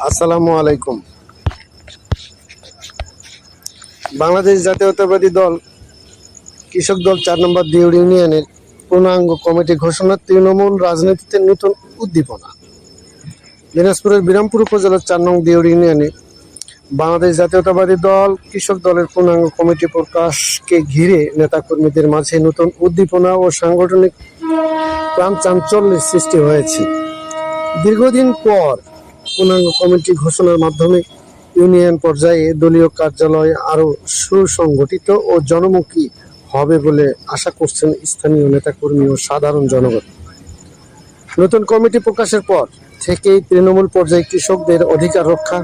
আসসালামু আলাইকুম। বাংলাদেশ জাতীয়তাবাদী দল কৃষক দল ৪ নম্বর দিউড় ইউনিয়নের পূর্ণাঙ্গ কমিটি ঘোষণা, তৃণমূল রাজনীতিতে নতুন উদ্দীপনা। দিনাজপুরের বিরামপুর উপজেলার ৪ নং দিউড় ইউনিয়নে বাংলাদেশ জাতীয়তাবাদী দল কৃষক দলের পূর্ণাঙ্গ কমিটি প্রকাশকে ঘিরে নেতাকর্মীদের মাঝে নতুন উদ্দীপনা ও সাংগঠনিক প্রাণচাঞ্চল্যের সৃষ্টি হয়েছে। দীর্ঘদিন পর পূর্ণাঙ্গ কমিটি ঘোষণার মাধ্যমে ইউনিয়ন পর্যায়ে দলীয় কার্যালয় আরও সুসংগঠিত ও জনমুখী হবে বলে আশা করছেন স্থানীয় নেতাকর্মী ও সাধারণ জনগণ। নতুন কমিটি প্রকাশের পর থেকেই তৃণমূল পর্যায়ে কৃষকদের অধিকার রক্ষা,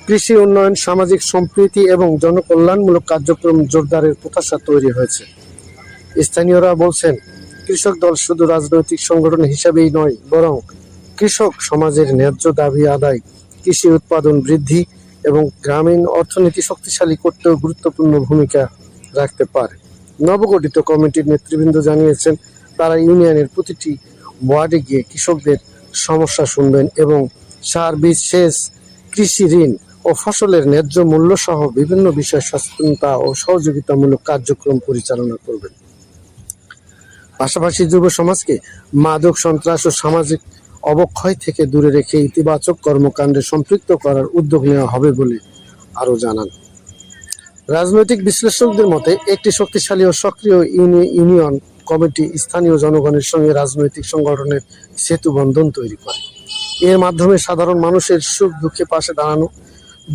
কৃষি উন্নয়ন, সামাজিক সম্প্রীতি এবং জনকল্যাণমূলক কার্যক্রম জোরদারের প্রত্যাশা তৈরি হয়েছে। স্থানীয়রা বলছেন, কৃষক দল শুধু রাজনৈতিক সংগঠন হিসাবেই নয়, বরং কৃষক সমাজের ন্যায্য দাবি আদায়, কৃষি উৎপাদন বৃদ্ধি এবং গ্রামীণ অর্থনীতি শক্তিশালী করতেও গুরুত্বপূর্ণ ভূমিকা রাখতে পারে। নবগঠিত কমিটির নেতৃবৃন্দ জানিয়েছেন, তারা ইউনিয়নের প্রতিটি ওয়ার্ডে গিয়ে কৃষকদের সমস্যা শুনবেন এবং সার, বীজ, সেচ, কৃষি ঋণ ও ফসলের ন্যায্য মূল্য সহ বিভিন্ন বিষয়ে সচেতনতা ও সহযোগিতামূলক কার্যক্রম পরিচালনা করবেন। পাশাপাশি যুব সমাজকে মাদক, সন্ত্রাস ও সামাজিক অবক্ষয় থেকে দূরে রেখে ইতিবাচক কর্মকাণ্ডে সম্পৃক্ত করার উদ্যোগ নেওয়া হবে বলে আরও জানান। রাজনৈতিক বিশ্লেষকদের মতে, একটি শক্তিশালী ও সক্রিয় ইউনিয়ন কমিটি স্থানীয় জনগণের সঙ্গে রাজনৈতিক সংগঠনের সেতু বন্ধন তৈরি করে। এর মাধ্যমে সাধারণ মানুষের সুখ দুঃখে পাশে দাঁড়ানো,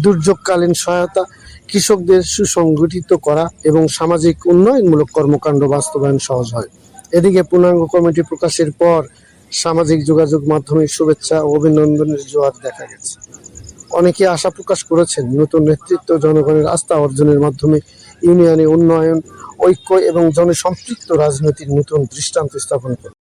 দুর্যোগকালীন সহায়তা, কৃষকদের সুসংগঠিত করা এবং সামাজিক উন্নয়নমূলক কর্মকাণ্ড বাস্তবায়ন সহজ হয়। এদিকে পূর্ণাঙ্গ কমিটি প্রকাশের পর সামাজিক যোগাযোগ মাধ্যমে শুভেচ্ছা ও অভিনন্দনের জোয়ার দেখা গেছে। অনেকে আশা প্রকাশ করেছেন, নতুন নেতৃত্ব জনগণের আস্থা অর্জনের মাধ্যমে ইউনিয়নে উন্নয়ন, ঐক্য এবং জনসম্পৃক্ত রাজনীতির নতুন দৃষ্টান্ত স্থাপন করবে।